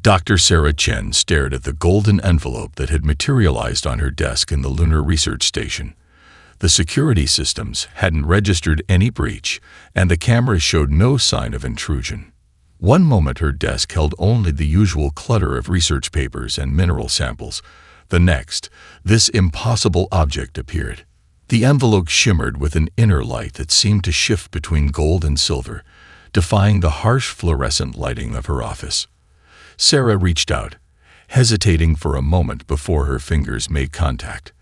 Dr. Sarah Chen stared at the golden envelope that had materialized on her desk in the Lunar Research Station. The security systems hadn't registered any breach, and the cameras showed no sign of intrusion. One moment her desk held only the usual clutter of research papers and mineral samples. The next, this impossible object appeared. The envelope shimmered with an inner light that seemed to shift between gold and silver, defying the harsh fluorescent lighting of her office. Sarah reached out, hesitating for a moment before her fingers made contact.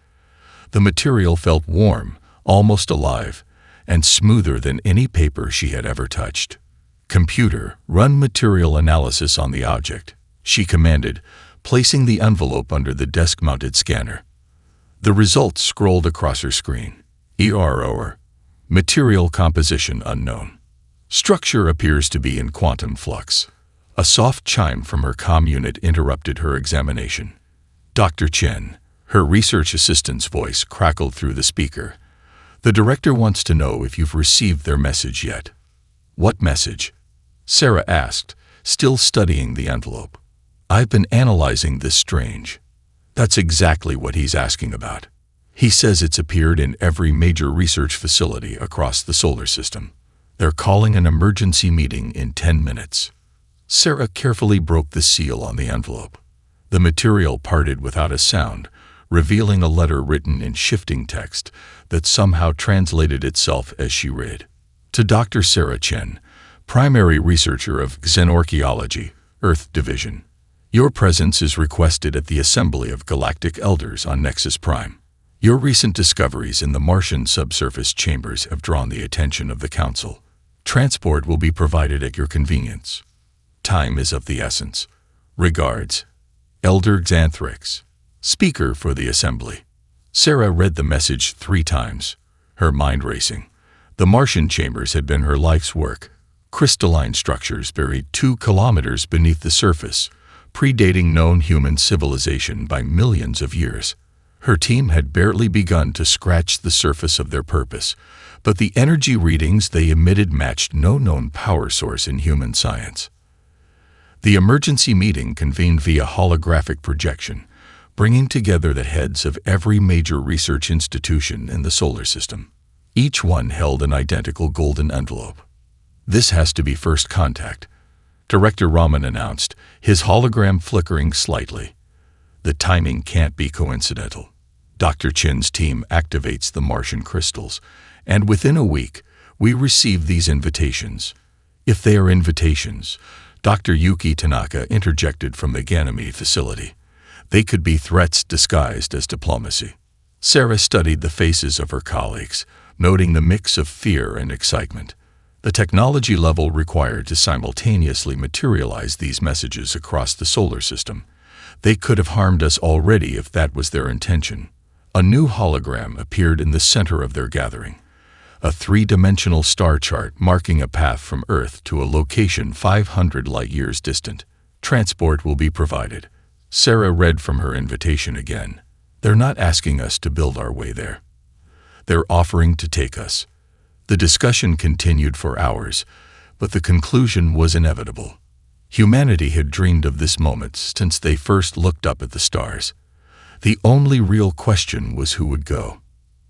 The material felt warm, almost alive, and smoother than any paper she had ever touched. "Computer, run material analysis on the object," she commanded, placing the envelope under the desk-mounted scanner. The results scrolled across her screen. Error. Material composition unknown. Structure appears to be in quantum flux. A soft chime from her comm unit interrupted her examination. "Dr. Chen," her research assistant's voice crackled through the speaker. "The director wants to know if you've received their message yet." "What message?" Sarah asked, still studying the envelope. "I've been analyzing this strange." "That's exactly what he's asking about. He says it's appeared in every major research facility across the solar system. They're calling an emergency meeting in 10 minutes. Sarah carefully broke the seal on the envelope. The material parted without a sound, revealing a letter written in shifting text that somehow translated itself as she read. To Dr. Sarah Chen, primary researcher of Xenorchaeology, Earth Division. Your presence is requested at the Assembly of Galactic Elders on Nexus Prime. Your recent discoveries in the Martian subsurface chambers have drawn the attention of the Council. Transport will be provided at your convenience. Time is of the essence. Regards, Elder Xanthrix, Speaker for the Assembly. Sarah read the message 3 times, her mind racing. The Martian chambers had been her life's work. Crystalline structures buried 2 kilometers beneath the surface, predating known human civilization by millions of years. Her team had barely begun to scratch the surface of their purpose, but the energy readings they emitted matched no known power source in human science. The emergency meeting convened via holographic projection, bringing together the heads of every major research institution in the solar system. Each one held an identical golden envelope. "This has to be first contact," Director Raman announced, his hologram flickering slightly. "The timing can't be coincidental. Dr. Chen's team activates the Martian crystals, and within a week, we receive these invitations. If they are invitations," Dr. Yuki Tanaka interjected from the Ganymede facility, "they could be threats disguised as diplomacy." Sarah studied the faces of her colleagues, noting the mix of fear and excitement. The technology level required to simultaneously materialize these messages across the solar system. They could have harmed us already if that was their intention. A new hologram appeared in the center of their gathering. A 3-dimensional star chart marking a path from Earth to a location 500 light-years distant. "Transport will be provided." Sarah read from her invitation again. "They're not asking us to build our way there. They're offering to take us." The discussion continued for hours, but the conclusion was inevitable. Humanity had dreamed of this moment since they first looked up at the stars. The only real question was who would go.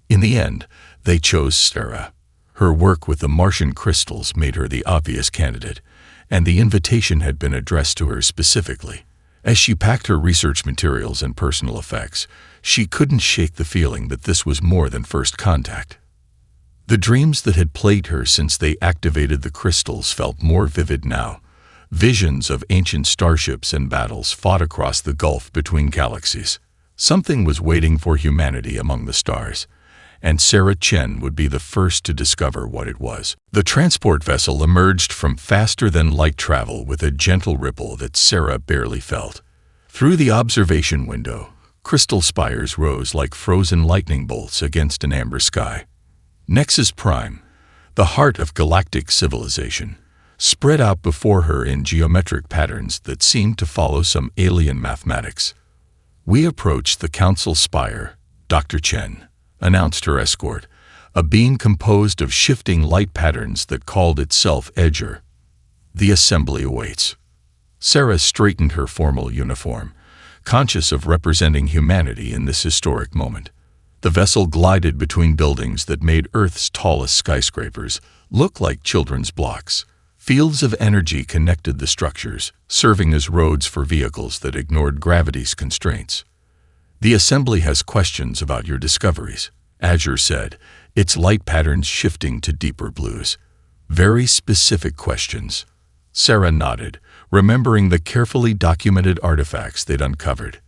In the end, they chose Sarah. Her work with the Martian crystals made her the obvious candidate, and the invitation had been addressed to her specifically. As she packed her research materials and personal effects, she couldn't shake the feeling that this was more than first contact. The dreams that had plagued her since they activated the crystals felt more vivid now. Visions of ancient starships and battles fought across the gulf between galaxies. Something was waiting for humanity among the stars, and Sarah Chen would be the first to discover what it was. The transport vessel emerged from faster-than-light travel with a gentle ripple that Sarah barely felt. Through the observation window, crystal spires rose like frozen lightning bolts against an amber sky. Nexus Prime, the heart of galactic civilization, spread out before her in geometric patterns that seemed to follow some alien mathematics. "We approached the Council Spire," Dr. Chen announced her escort, a being composed of shifting light patterns that called itself Edger. "The assembly awaits." Sarah straightened her formal uniform, conscious of representing humanity in this historic moment. The vessel glided between buildings that made Earth's tallest skyscrapers look like children's blocks. Fields of energy connected the structures, serving as roads for vehicles that ignored gravity's constraints. "The assembly has questions about your discoveries," Azure said, its light patterns shifting to deeper blues. "Very specific questions." Sarah nodded, remembering the carefully documented artifacts they'd uncovered.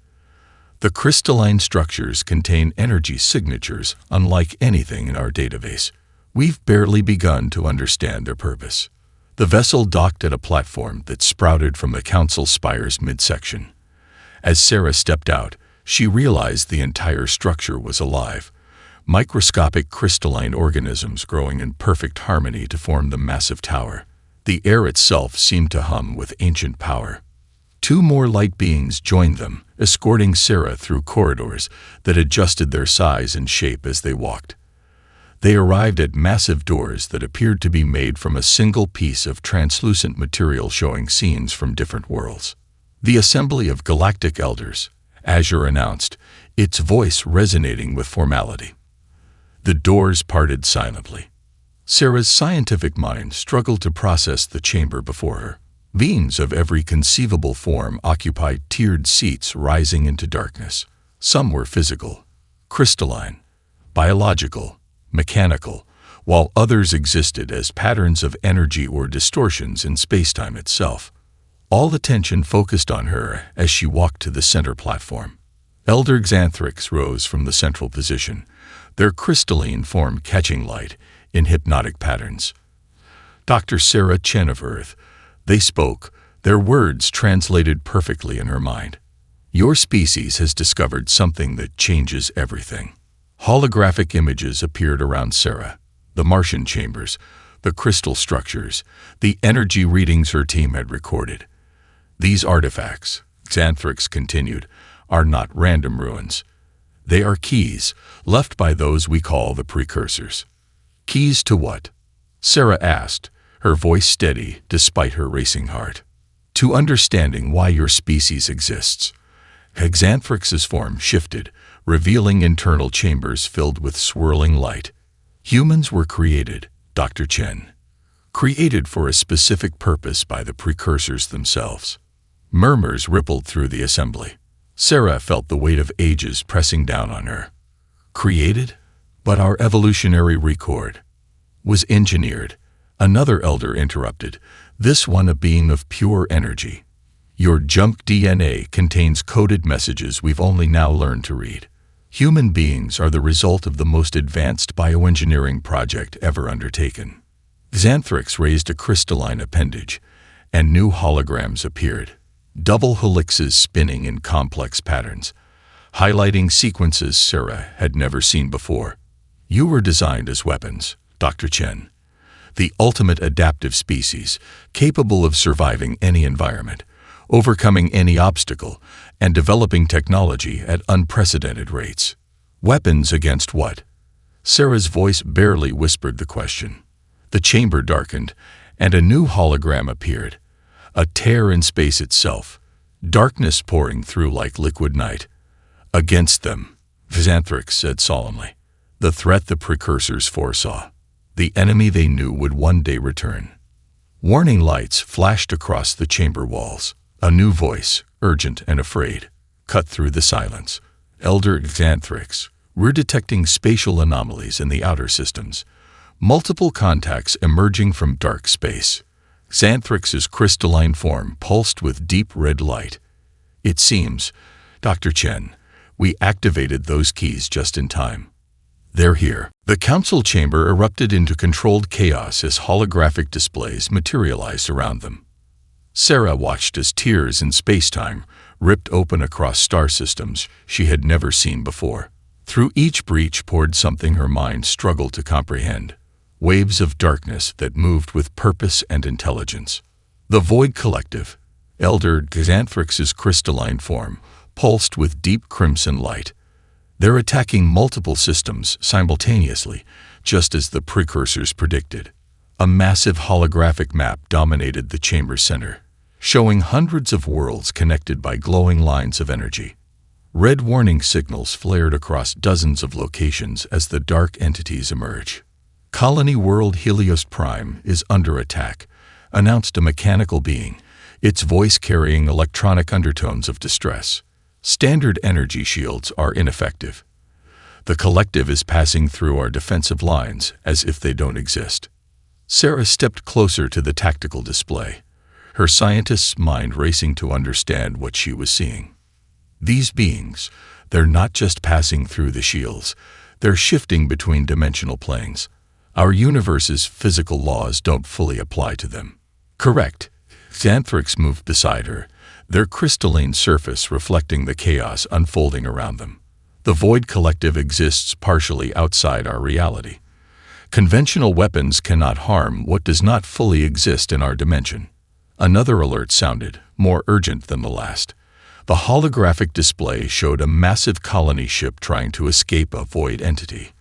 The crystalline structures contain energy signatures unlike anything in our database. We've barely begun to understand their purpose. The vessel docked at a platform that sprouted from the council spire's midsection. As Sarah stepped out, she realized the entire structure was alive, microscopic crystalline organisms growing in perfect harmony to form the massive tower. The air itself seemed to hum with ancient power. Two more light beings joined them, escorting Sarah through corridors that adjusted their size and shape as they walked. They arrived at massive doors that appeared to be made from a single piece of translucent material showing scenes from different worlds. "The Assembly of Galactic Elders," Azure announced, its voice resonating with formality. The doors parted silently. Sarah's scientific mind struggled to process the chamber before her. Beings of every conceivable form occupied tiered seats rising into darkness. Some were physical, crystalline, biological, mechanical, while others existed as patterns of energy or distortions in spacetime itself. All attention focused on her as she walked to the center platform. Elder Xanthrix rose from the central position, their crystalline form catching light in hypnotic patterns. "Dr. Sarah Chen of Earth," they spoke, their words translated perfectly in her mind. "Your species has discovered something that changes everything." Holographic images appeared around Sarah, the Martian chambers, the crystal structures, the energy readings her team had recorded. "These artifacts," Xanthrix continued, "are not random ruins. They are keys, left by those we call the precursors." "Keys to what?" Sarah asked, her voice steady despite her racing heart. "To understanding why your species exists." Xanthrix's form shifted, revealing internal chambers filled with swirling light. "Humans were created, Dr. Chen. Created for a specific purpose by the precursors themselves." Murmurs rippled through the assembly. Sarah felt the weight of ages pressing down on her. "Created? But our evolutionary record was engineered," another elder interrupted, this one a being of pure energy. "Your junk DNA contains coded messages we've only now learned to read. Human beings are the result of the most advanced bioengineering project ever undertaken." Xanthrix raised a crystalline appendage, and new holograms appeared, double helixes spinning in complex patterns, highlighting sequences Sarah had never seen before. "You were designed as weapons, Dr. Chen. The ultimate adaptive species, capable of surviving any environment, overcoming any obstacle, and developing technology at unprecedented rates." "Weapons against what?" Sarah's voice barely whispered the question. The chamber darkened, and a new hologram appeared, a tear in space itself, darkness pouring through like liquid night. "Against them," Xanthrix said solemnly. "The threat the precursors foresaw. The enemy they knew would one day return." Warning lights flashed across the chamber walls. A new voice, urgent and afraid, cut through the silence. "Elder Xanthrix, we're detecting spatial anomalies in the outer systems. Multiple contacts emerging from dark space." Xanthrix's crystalline form pulsed with deep red light. "It seems, Dr. Chen, we activated those keys just in time. They're here." The council chamber erupted into controlled chaos as holographic displays materialized around them. Sarah watched as tiers in spacetime ripped open across star systems she had never seen before. Through each breach poured something her mind struggled to comprehend, waves of darkness that moved with purpose and intelligence. The Void Collective, Elder Xanthrix's crystalline form, pulsed with deep crimson light. They're attacking multiple systems simultaneously, just as the precursors predicted. A massive holographic map dominated the chamber's center, showing hundreds of worlds connected by glowing lines of energy. Red warning signals flared across dozens of locations as the dark entities emerge. Colony World Helios Prime is under attack, announced a mechanical being, its voice carrying electronic undertones of distress. Standard energy shields are ineffective. The collective is passing through our defensive lines as if they don't exist. Sarah stepped closer to the tactical display, her scientist's mind racing to understand what she was seeing. These beings, they're not just passing through the shields, they're shifting between dimensional planes. Our universe's physical laws don't fully apply to them. Correct. Xanthrix moved beside her, their crystalline surface reflecting the chaos unfolding around them. The Void Collective exists partially outside our reality. Conventional weapons cannot harm what does not fully exist in our dimension. Another alert sounded, more urgent than the last. The holographic display showed a massive colony ship trying to escape a void entity.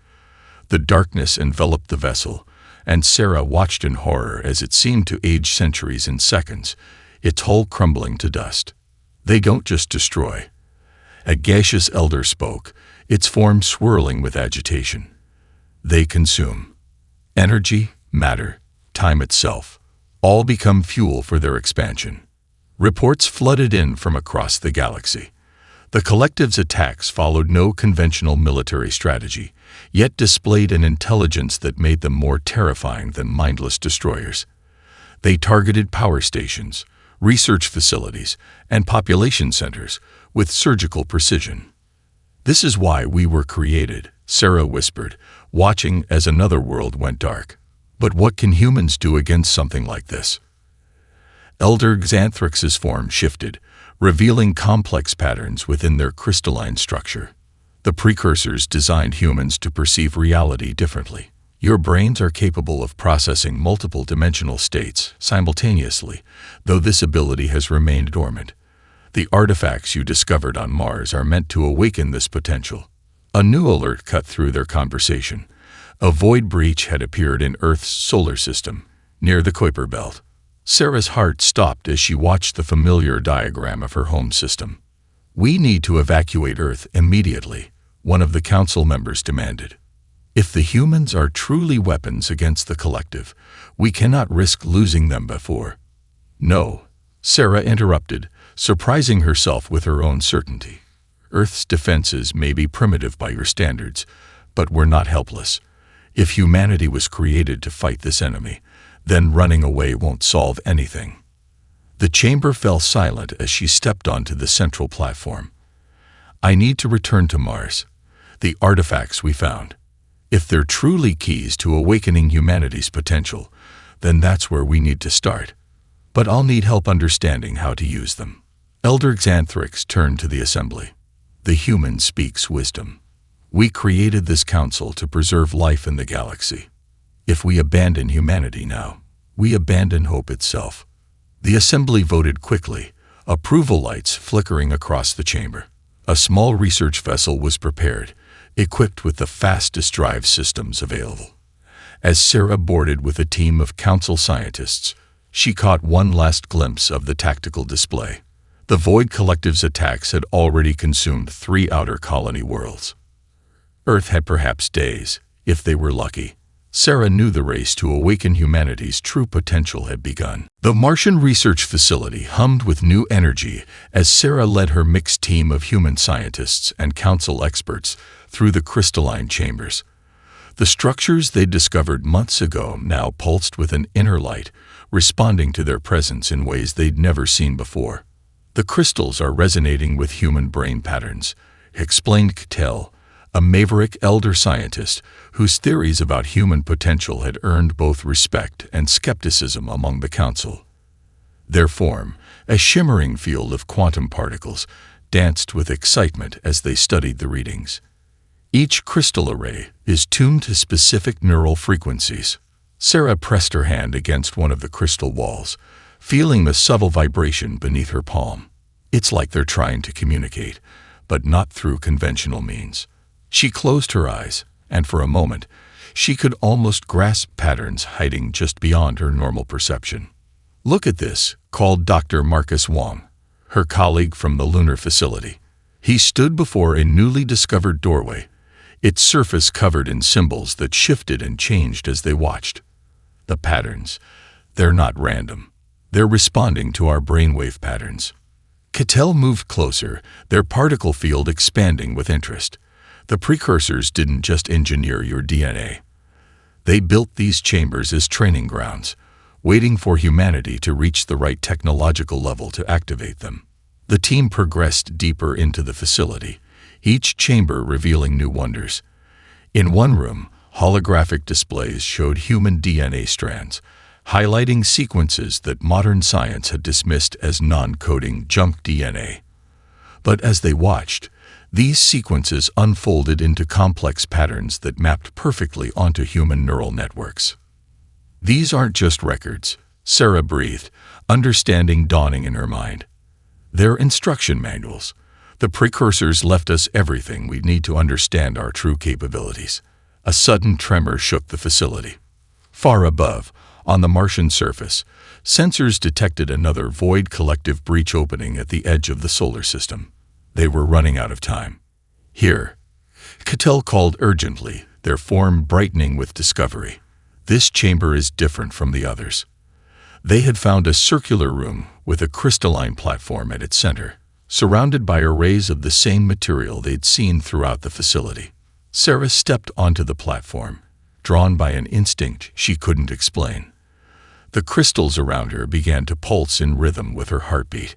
The darkness enveloped the vessel, and Sarah watched in horror as it seemed to age centuries in seconds, its hull crumbling to dust. They don't just destroy. A gaseous elder spoke, its form swirling with agitation. They consume. Energy, matter, time itself, all become fuel for their expansion. Reports flooded in from across the galaxy. The collective's attacks followed no conventional military strategy, yet displayed an intelligence that made them more terrifying than mindless destroyers. They targeted power stations, research facilities, and population centers with surgical precision. "This is why we were created," Sarah whispered, watching as another world went dark. "But what can humans do against something like this?" Elder Xanthrix's form shifted, revealing complex patterns within their crystalline structure. The precursors designed humans to perceive reality differently. Your brains are capable of processing multiple dimensional states simultaneously, though this ability has remained dormant. The artifacts you discovered on Mars are meant to awaken this potential. A new alert cut through their conversation. A void breach had appeared in Earth's solar system, near the Kuiper Belt. Sarah's heart stopped as she watched the familiar diagram of her home system. "We need to evacuate Earth immediately," one of the council members demanded. "If the humans are truly weapons against the collective, we cannot risk losing them before." "No," Sarah interrupted, surprising herself with her own certainty. "Earth's defenses may be primitive by your standards, but we're not helpless. If humanity was created to fight this enemy, then running away won't solve anything." The chamber fell silent as she stepped onto the central platform. "I need to return to Mars. The artifacts we found. If they're truly keys to awakening humanity's potential, then that's where we need to start. But I'll need help understanding how to use them." Elder Xanthrix turned to the assembly. "The human speaks wisdom. We created this council to preserve life in the galaxy. If we abandon humanity now, we abandon hope itself." The assembly voted quickly, approval lights flickering across the chamber. A small research vessel was prepared, equipped with the fastest drive systems available. As Sarah boarded with a team of council scientists, she caught one last glimpse of the tactical display. The Void Collective's attacks had already consumed 3 outer colony worlds. Earth had perhaps days, if they were lucky. Sarah knew the race to awaken humanity's true potential had begun. The Martian research facility hummed with new energy as Sarah led her mixed team of human scientists and council experts through the crystalline chambers. The structures they'd discovered months ago now pulsed with an inner light, responding to their presence in ways they'd never seen before. "The crystals are resonating with human brain patterns," explained Cattell, a maverick elder scientist whose theories about human potential had earned both respect and skepticism among the council. Their form, a shimmering field of quantum particles, danced with excitement as they studied the readings. Each crystal array is tuned to specific neural frequencies. Sarah pressed her hand against one of the crystal walls, feeling the subtle vibration beneath her palm. "It's like they're trying to communicate, but not through conventional means." She closed her eyes, and for a moment, she could almost grasp patterns hiding just beyond her normal perception. "Look at this," called Dr. Marcus Wong, her colleague from the lunar facility. He stood before a newly discovered doorway, its surface covered in symbols that shifted and changed as they watched. The patterns, they're not random. They're responding to our brainwave patterns. Cattell moved closer, their particle field expanding with interest. The precursors didn't just engineer your DNA. They built these chambers as training grounds, waiting for humanity to reach the right technological level to activate them. The team progressed deeper into the facility, each chamber revealing new wonders. In one room, holographic displays showed human DNA strands, highlighting sequences that modern science had dismissed as non-coding junk DNA. But as they watched, these sequences unfolded into complex patterns that mapped perfectly onto human neural networks. "These aren't just records," Sarah breathed, understanding dawning in her mind. "They're instruction manuals. The precursors left us everything we need to understand our true capabilities." A sudden tremor shook the facility. Far above, on the Martian surface, sensors detected another void collective breach opening at the edge of the solar system. They were running out of time. "Here," Cattell called urgently, their form brightening with discovery. "This chamber is different from the others." They had found a circular room with a crystalline platform at its center, surrounded by arrays of the same material they'd seen throughout the facility. Sarah stepped onto the platform, drawn by an instinct she couldn't explain. The crystals around her began to pulse in rhythm with her heartbeat.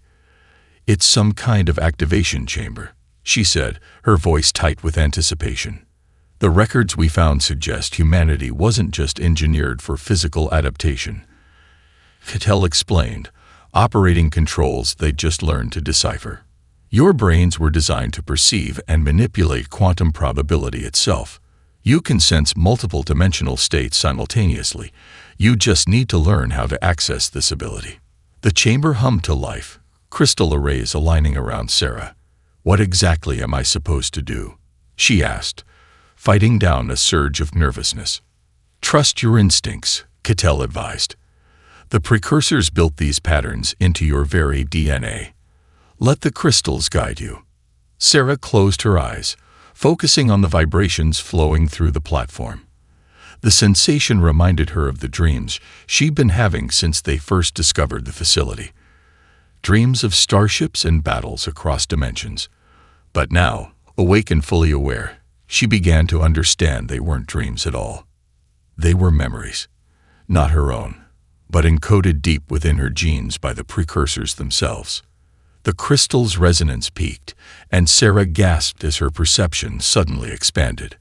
"It's some kind of activation chamber," she said, her voice tight with anticipation. "The records we found suggest humanity wasn't just engineered for physical adaptation." Cattell explained, operating controls they'd just learned to decipher. "Your brains were designed to perceive and manipulate quantum probability itself. You can sense multiple dimensional states simultaneously. You just need to learn how to access this ability." The chamber hummed to life, crystal arrays aligning around Sarah. "What exactly am I supposed to do?" she asked, fighting down a surge of nervousness. "Trust your instincts," Cattell advised. "The precursors built these patterns into your very DNA. Let the crystals guide you." Sarah closed her eyes, focusing on the vibrations flowing through the platform. The sensation reminded her of the dreams she'd been having since they first discovered the facility. Dreams of starships and battles across dimensions. But now, awake and fully aware, she began to understand they weren't dreams at all. They were memories, not her own, but encoded deep within her genes by the precursors themselves. The crystal's resonance peaked, and Sarah gasped as her perception suddenly expanded.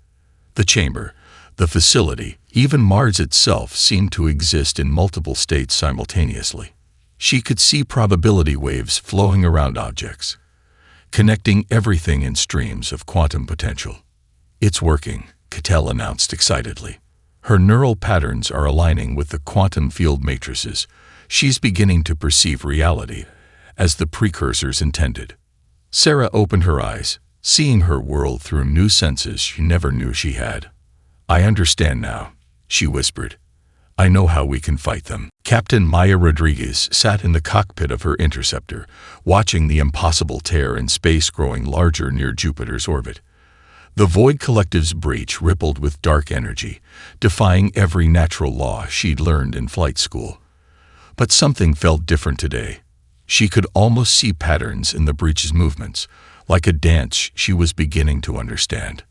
The chamber, the facility, even Mars itself seemed to exist in multiple states simultaneously. She could see probability waves flowing around objects, connecting everything in streams of quantum potential. "It's working," Cattell announced excitedly. "Her neural patterns are aligning with the quantum field matrices. She's beginning to perceive reality as the precursors intended." Sarah opened her eyes, seeing her world through new senses she never knew she had. "I understand now," she whispered. "I know how we can fight them." Captain Maya Rodriguez sat in the cockpit of her interceptor, watching the impossible tear in space growing larger near Jupiter's orbit. The Void Collective's breach rippled with dark energy, defying every natural law she'd learned in flight school. But something felt different today. She could almost see patterns in the breach's movements, like a dance she was beginning to understand.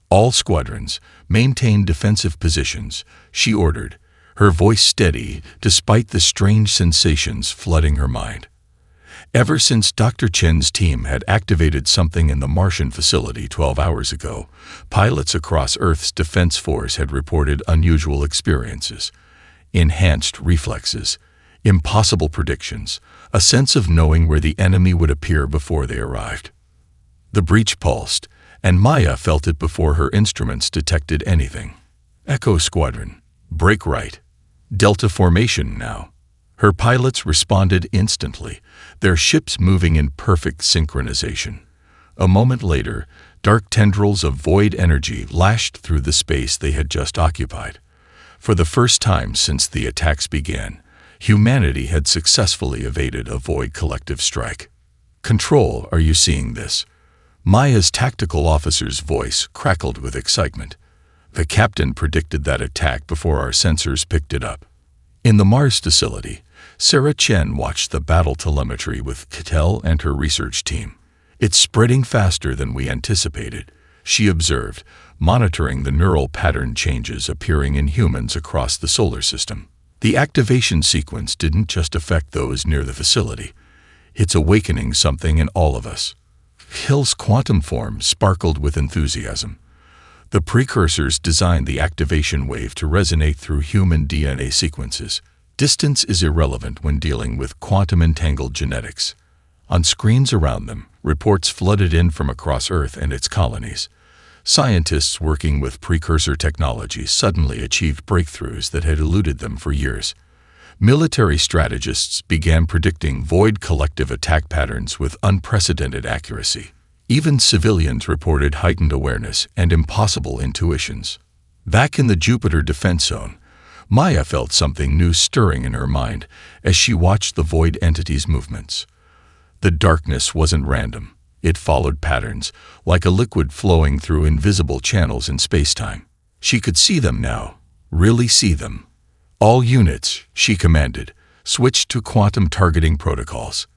"All squadrons, maintain defensive positions," she ordered, her voice steady despite the strange sensations flooding her mind. Ever since Dr. Chen's team had activated something in the Martian facility 12 hours ago, pilots across Earth's defense force had reported unusual experiences, enhanced reflexes, impossible predictions, a sense of knowing where the enemy would appear before they arrived. The breach pulsed, and Maya felt it before her instruments detected anything. "Echo Squadron, break right. Delta formation now." Her pilots responded instantly, their ships moving in perfect synchronization. A moment later, dark tendrils of void energy lashed through the space they had just occupied. For the first time since the attacks began, Humanity had successfully evaded a void collective strike. "Control, are you seeing this?" Maya's tactical officer's voice crackled with excitement. The captain predicted that attack before our sensors picked it up. In the Mars facility, Sarah Chen watched the battle telemetry with Kittel and her research team. "It's spreading faster than we anticipated," she observed, monitoring the neural pattern changes appearing in humans across the solar system. The activation sequence didn't just affect those near the facility. It's awakening something in all of us. Hill's quantum form sparkled with enthusiasm. The precursors designed the activation wave to resonate through human DNA sequences. Distance is irrelevant when dealing with quantum-entangled genetics. On screens around them, reports flooded in from across Earth and its colonies. Scientists working with precursor technology suddenly achieved breakthroughs that had eluded them for years. Military strategists began predicting void collective attack patterns with unprecedented accuracy. Even civilians reported heightened awareness and impossible intuitions. Back in the Jupiter defense zone, Maya felt something new stirring in her mind as she watched the void entity's movements. The darkness wasn't random. It followed patterns, like a liquid flowing through invisible channels in space-time. She could see them now, really see them. "All units," she commanded, "switch to quantum targeting protocols.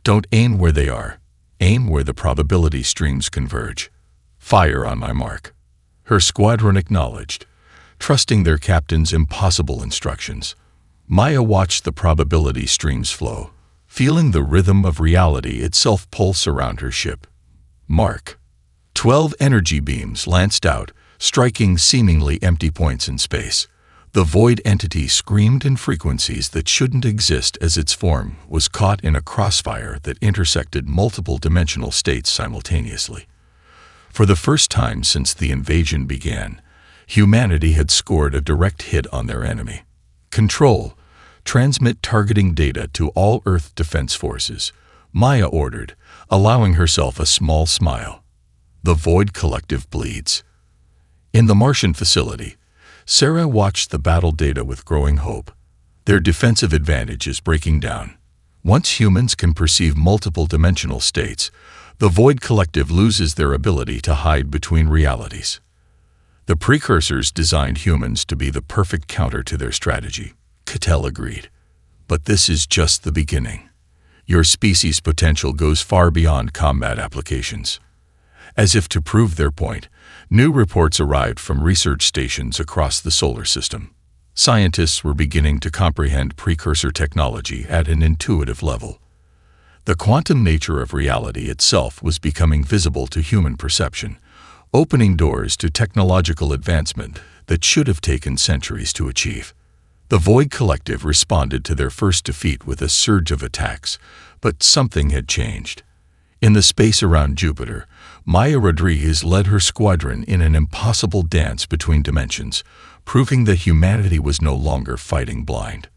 Don't aim where they are. Aim where the probability streams converge. Fire on my mark." Her squadron acknowledged, trusting their captain's impossible instructions. Maya watched the probability streams flow, feeling the rhythm of reality itself pulse around her ship. Mark. 12 energy beams lanced out, striking seemingly empty points in space. The void entity screamed in frequencies that shouldn't exist as its form was caught in a crossfire that intersected multiple dimensional states simultaneously. For the first time since the invasion began, humanity had scored a direct hit on their enemy. "Control. Transmit targeting data to all Earth defense forces," Maya ordered, allowing herself a small smile. The void collective bleeds. In the Martian facility, Sarah watched the battle data with growing hope. Their defensive advantage is breaking down. Once humans can perceive multiple dimensional states, the void collective loses their ability to hide between realities. The precursors designed humans to be the perfect counter to their strategy, Kittel agreed. But this is just the beginning. Your species' potential goes far beyond combat applications. As if to prove their point, new reports arrived from research stations across the solar system. Scientists were beginning to comprehend precursor technology at an intuitive level. The quantum nature of reality itself was becoming visible to human perception, opening doors to technological advancement that should have taken centuries to achieve. The Void Collective responded to their first defeat with a surge of attacks, but something had changed. In the space around Jupiter, Maya Rodriguez led her squadron in an impossible dance between dimensions, proving that humanity was no longer fighting blind.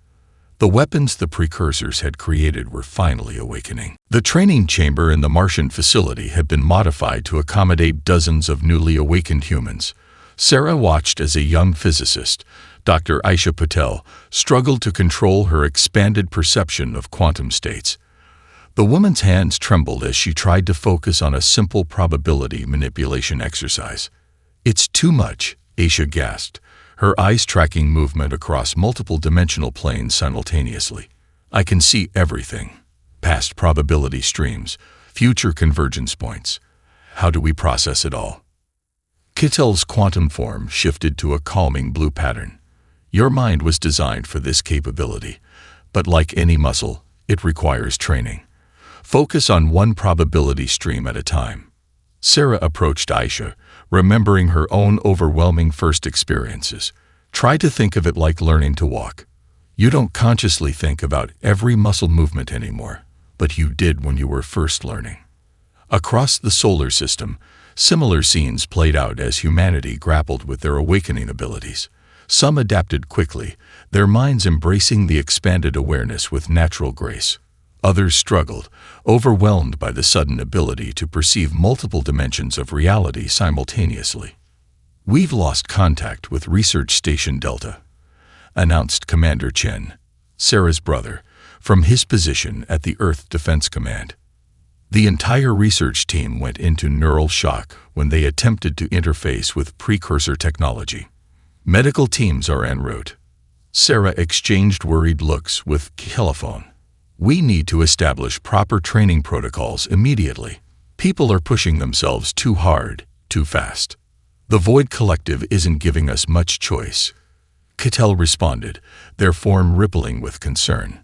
The weapons the precursors had created were finally awakening. The training chamber in the Martian facility had been modified to accommodate dozens of newly awakened humans. Sarah watched as a young physicist, Dr. Aisha Patel, struggled to control her expanded perception of quantum states. The woman's hands trembled as she tried to focus on a simple probability manipulation exercise. "It's too much," Aisha gasped, her eyes tracking movement across multiple dimensional planes simultaneously. "I can see everything. Past probability streams, future convergence points. How do we process it all?" Kittel's quantum form shifted to a calming blue pattern. "Your mind was designed for this capability, but like any muscle, it requires training. Focus on one probability stream at a time." Sarah approached Aisha, remembering her own overwhelming first experiences. "Try to think of it like learning to walk. You don't consciously think about every muscle movement anymore, but you did when you were first learning." Across the solar system, similar scenes played out as humanity grappled with their awakening abilities. Some adapted quickly, their minds embracing the expanded awareness with natural grace. Others struggled, overwhelmed by the sudden ability to perceive multiple dimensions of reality simultaneously. "We've lost contact with Research Station Delta," announced Commander Chen. Sarah's brother, from his position at the Earth Defense Command. The entire research team went into neural shock when they attempted to interface with precursor technology. Medical teams are en route. Sarah exchanged worried looks with telephone. We need to establish proper training protocols immediately. People are pushing themselves too hard, too fast. The Void Collective isn't giving us much choice. Cattell responded, their form rippling with concern.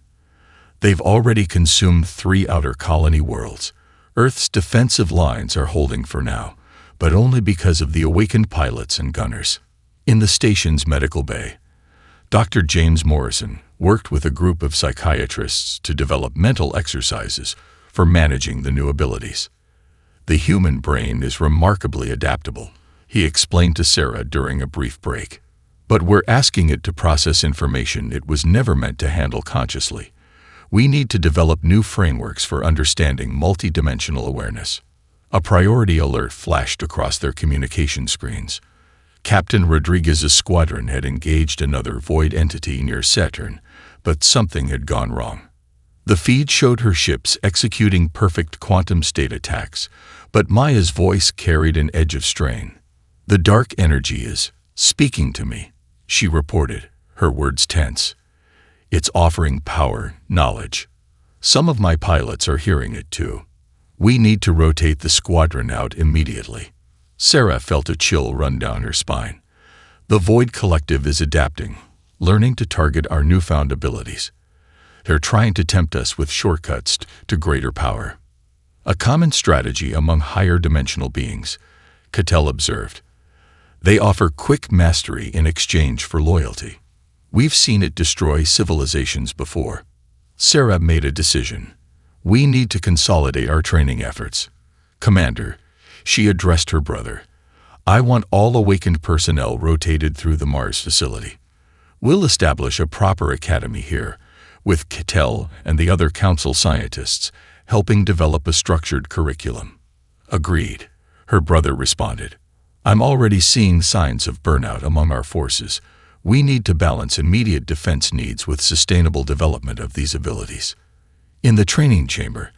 They've already consumed 3 outer colony worlds. Earth's defensive lines are holding for now, but only because of the awakened pilots and gunners. In the station's medical bay, Dr. James Morrison worked with a group of psychiatrists to develop mental exercises for managing the new abilities. The human brain is remarkably adaptable, he explained to Sarah during a brief break. But we're asking it to process information it was never meant to handle consciously. We need to develop new frameworks for understanding multidimensional awareness. A priority alert flashed across their communication screens. Captain Rodriguez's squadron had engaged another void entity near Saturn, but something had gone wrong. The feed showed her ships executing perfect quantum state attacks, but Maya's voice carried an edge of strain. The dark energy is speaking to me, she reported, her words tense. It's offering power, knowledge. Some of my pilots are hearing it too. We need to rotate the squadron out immediately. Sarah felt a chill run down her spine. The Void Collective is adapting, learning to target our newfound abilities. They're trying to tempt us with shortcuts to greater power. A common strategy among higher dimensional beings, Cattell observed. They offer quick mastery in exchange for loyalty. We've seen it destroy civilizations before. Sarah made a decision. We need to consolidate our training efforts. Commander, she addressed her brother. I want all awakened personnel rotated through the Mars facility. We'll establish a proper academy here, with Cattell and the other council scientists helping develop a structured curriculum. Agreed, her brother responded. I'm already seeing signs of burnout among our forces. We need to balance immediate defense needs with sustainable development of these abilities. In the training chamber,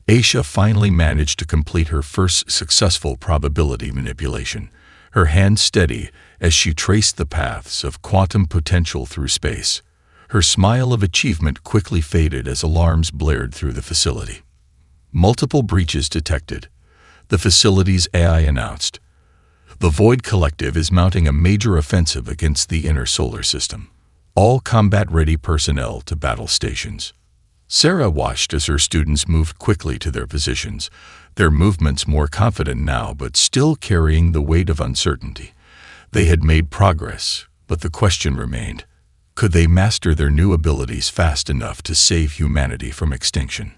Aisha finally managed to complete her first successful probability manipulation, her hand steady as she traced the paths of quantum potential through space. Her smile of achievement quickly faded as alarms blared through the facility. Multiple breaches detected. The facility's AI announced. The Void Collective is mounting a major offensive against the inner solar system. All combat-ready personnel to battle stations. Sarah watched as her students moved quickly to their positions, their movements more confident now but still carrying the weight of uncertainty. They had made progress, but the question remained. Could they master their new abilities fast enough to save humanity from extinction?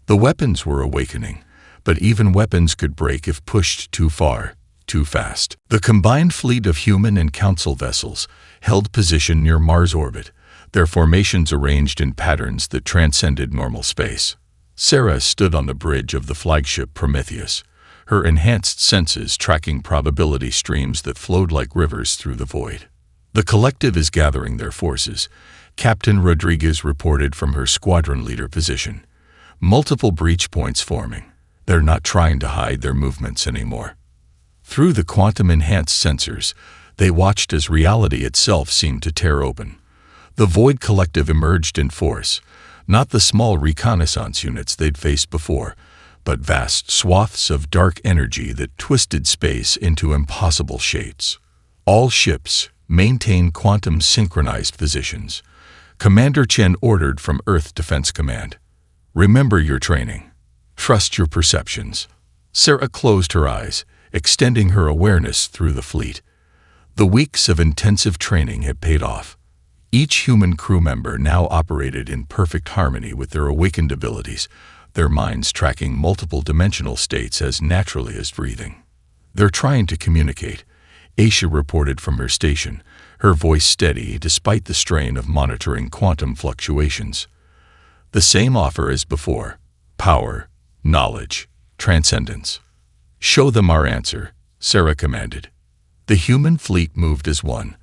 The weapons were awakening, but even weapons could break if pushed too far, too fast. The combined fleet of human and council vessels held position near Mars orbit, their formations arranged in patterns that transcended normal space. Sarah stood on the bridge of the flagship Prometheus, her enhanced senses tracking probability streams that flowed like rivers through the void. The collective is gathering their forces, Captain Rodriguez reported from her squadron leader position. Multiple breach points forming. They're not trying to hide their movements anymore. Through the quantum-enhanced sensors, they watched as reality itself seemed to tear open. The Void Collective emerged in force, not the small reconnaissance units they'd faced before, but vast swaths of dark energy that twisted space into impossible shapes. All ships maintain quantum-synchronized positions. Commander Chen ordered from Earth Defense Command. Remember your training. Trust your perceptions. Sarah closed her eyes, extending her awareness through the fleet. The weeks of intensive training had paid off. Each human crew member now operated in perfect harmony with their awakened abilities, their minds tracking multiple dimensional states as naturally as breathing. They're trying to communicate, Aisha reported from her station, her voice steady despite the strain of monitoring quantum fluctuations. The same offer as before: power, knowledge, transcendence. Show them our answer, Sarah commanded. The human fleet moved as one,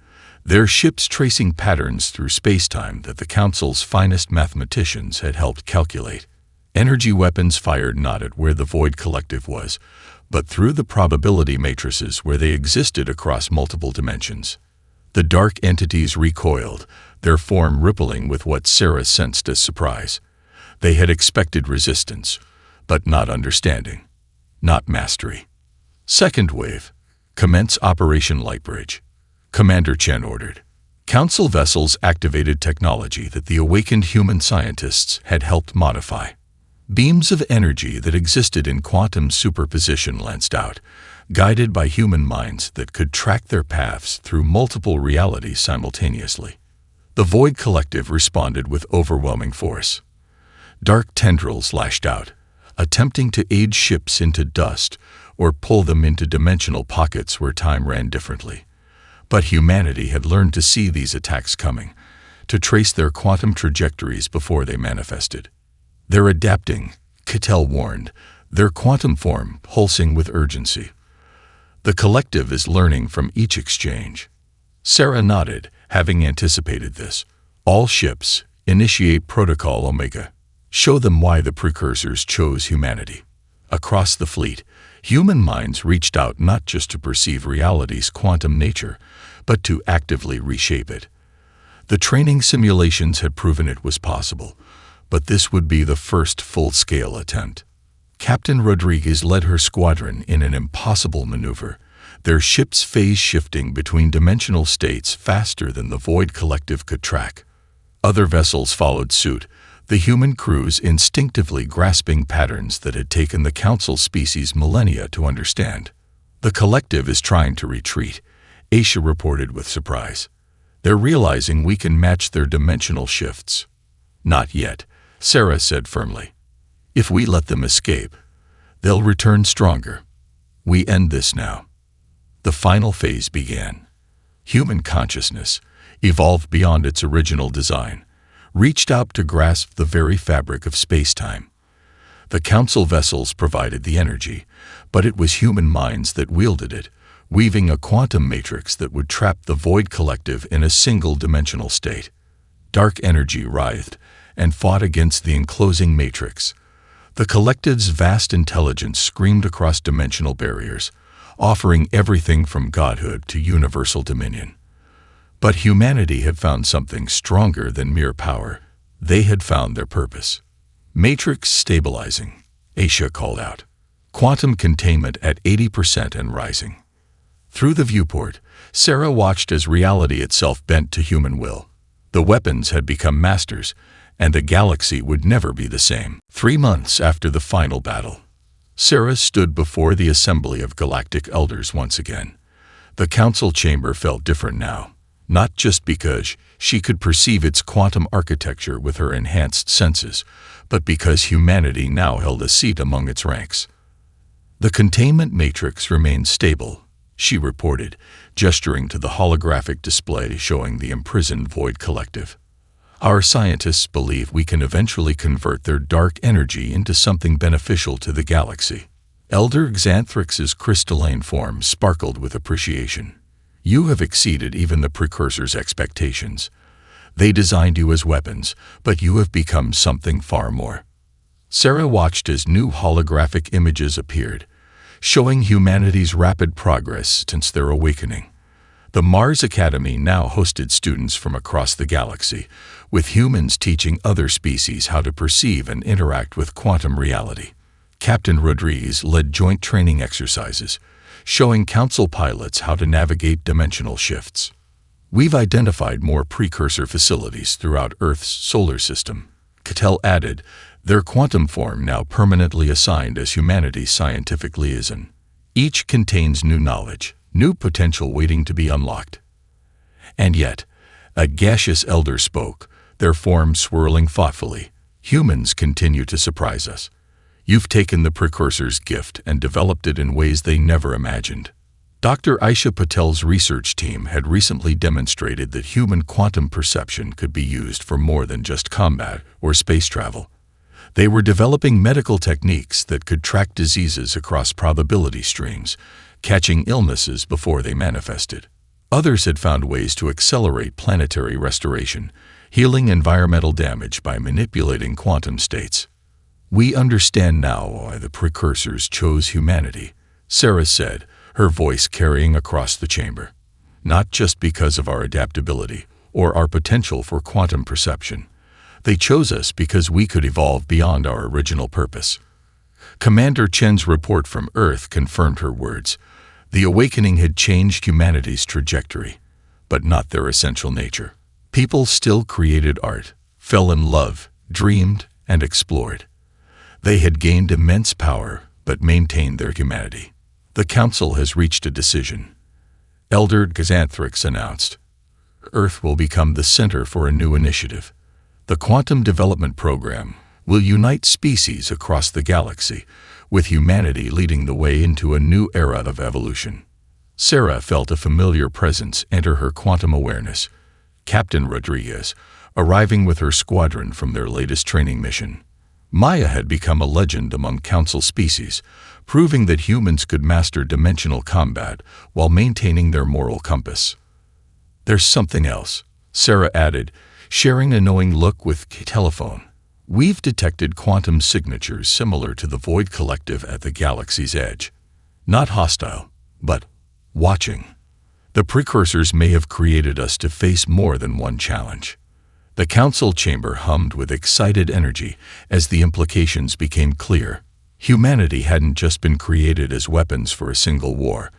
their ships tracing patterns through spacetime that the Council's finest mathematicians had helped calculate. Energy weapons fired not at where the Void Collective was, but through the probability matrices where they existed across multiple dimensions. The dark entities recoiled, their form rippling with what Sarah sensed as surprise. They had expected resistance, but not understanding, not mastery. Second wave. Commence Operation Lightbridge. Commander Chen ordered. Council vessels activated technology that the awakened human scientists had helped modify. Beams of energy that existed in quantum superposition lanced out, guided by human minds that could track their paths through multiple realities simultaneously. The Void Collective responded with overwhelming force. Dark tendrils lashed out, attempting to aid ships into dust or pull them into dimensional pockets where time ran differently. But humanity had learned to see these attacks coming, to trace their quantum trajectories before they manifested. They're adapting, Cattell warned, their quantum form pulsing with urgency. The collective is learning from each exchange. Sarah nodded, having anticipated this. All ships, initiate Protocol Omega. Show them why the precursors chose humanity. Across the fleet, human minds reached out not just to perceive reality's quantum nature, but to actively reshape it. The training simulations had proven it was possible, but this would be the first full-scale attempt. Captain Rodriguez led her squadron in an impossible maneuver, their ships phase-shifting between dimensional states faster than the Void Collective could track. Other vessels followed suit, the human crews instinctively grasping patterns that had taken the Council species millennia to understand. The collective is trying to retreat, Aisha reported with surprise. They're realizing we can match their dimensional shifts. Not yet, Sarah said firmly. If we let them escape, they'll return stronger. We end this now. The final phase began. Human consciousness, evolved beyond its original design, reached out to grasp the very fabric of space-time. The Council vessels provided the energy, but it was human minds that wielded it, weaving a quantum matrix that would trap the Void Collective in a single-dimensional state. Dark energy writhed and fought against the enclosing matrix. The collective's vast intelligence screamed across dimensional barriers, offering everything from godhood to universal dominion. But humanity had found something stronger than mere power. They had found their purpose. Matrix stabilizing, Aisha called out. Quantum containment at 80% and rising. Through the viewport, Sarah watched as reality itself bent to human will. The weapons had become masters, and the galaxy would never be the same. 3 months after the final battle, Sarah stood before the assembly of galactic elders once again. The council chamber felt different now, not just because she could perceive its quantum architecture with her enhanced senses, but because humanity now held a seat among its ranks. The containment matrix remained stable, she reported, gesturing to the holographic display showing the imprisoned Void Collective. Our scientists believe we can eventually convert their dark energy into something beneficial to the galaxy. Elder Xanthrix's crystalline form sparkled with appreciation. You have exceeded even the Precursor's expectations. They designed you as weapons, but you have become something far more. Sarah watched as new holographic images appeared, showing humanity's rapid progress since their awakening. The Mars Academy now hosted students from across the galaxy, with humans teaching other species how to perceive and interact with quantum reality. Captain Rodriguez led joint training exercises, showing council pilots how to navigate dimensional shifts. We've identified more precursor facilities throughout Earth's solar system, Cattell added, their quantum form now permanently assigned as humanity's scientific liaison. Each contains new knowledge, new potential waiting to be unlocked. And yet, a gaseous elder spoke, their form swirling thoughtfully. Humans continue to surprise us. You've taken the Precursor's gift and developed it in ways they never imagined. Dr. Aisha Patel's research team had recently demonstrated that human quantum perception could be used for more than just combat or space travel. They were developing medical techniques that could track diseases across probability streams, catching illnesses before they manifested. Others had found ways to accelerate planetary restoration, healing environmental damage by manipulating quantum states. "We understand now why the precursors chose humanity," Sarah said, her voice carrying across the chamber. "Not just because of our adaptability or our potential for quantum perception. They chose us because we could evolve beyond our original purpose." Commander Chen's report from Earth confirmed her words. The awakening had changed humanity's trajectory, but not their essential nature. People still created art, fell in love, dreamed, and explored. They had gained immense power, but maintained their humanity. "The Council has reached a decision," Elder Xanthrix announced. "Earth will become the center for a new initiative. The Quantum Development Program will unite species across the galaxy, with humanity leading the way into a new era of evolution." Sarah felt a familiar presence enter her quantum awareness. Captain Rodriguez, arriving with her squadron from their latest training mission. Maya had become a legend among Council species, proving that humans could master dimensional combat while maintaining their moral compass. "There's something else," Sarah added, sharing a knowing look with Telephone. "We've detected quantum signatures similar to the Void Collective at the galaxy's edge. Not hostile, but watching. The precursors may have created us to face more than one challenge." The council chamber hummed with excited energy as the implications became clear. Humanity hadn't just been created as weapons for a single war.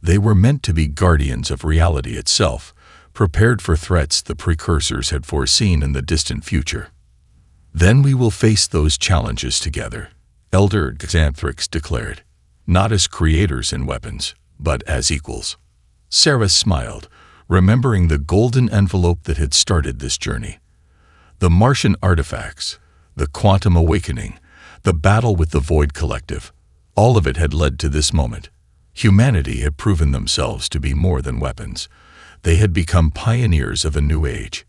They were meant to be guardians of reality itself, prepared for threats the precursors had foreseen in the distant future. "Then we will face those challenges together," Elder Xanthrix declared. "Not as creators and weapons, but as equals." Sarah smiled, remembering the golden envelope that had started this journey. The Martian artifacts, the quantum awakening, the battle with the Void Collective, all of it had led to this moment. Humanity had proven themselves to be more than weapons. They had become pioneers of a new age.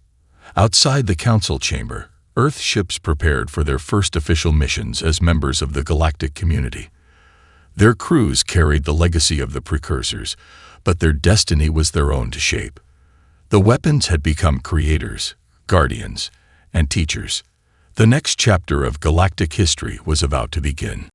Outside the council chamber, Earth ships prepared for their first official missions as members of the galactic community. Their crews carried the legacy of the precursors, but their destiny was their own to shape. The weapons had become creators, guardians, and teachers. The next chapter of galactic history was about to begin.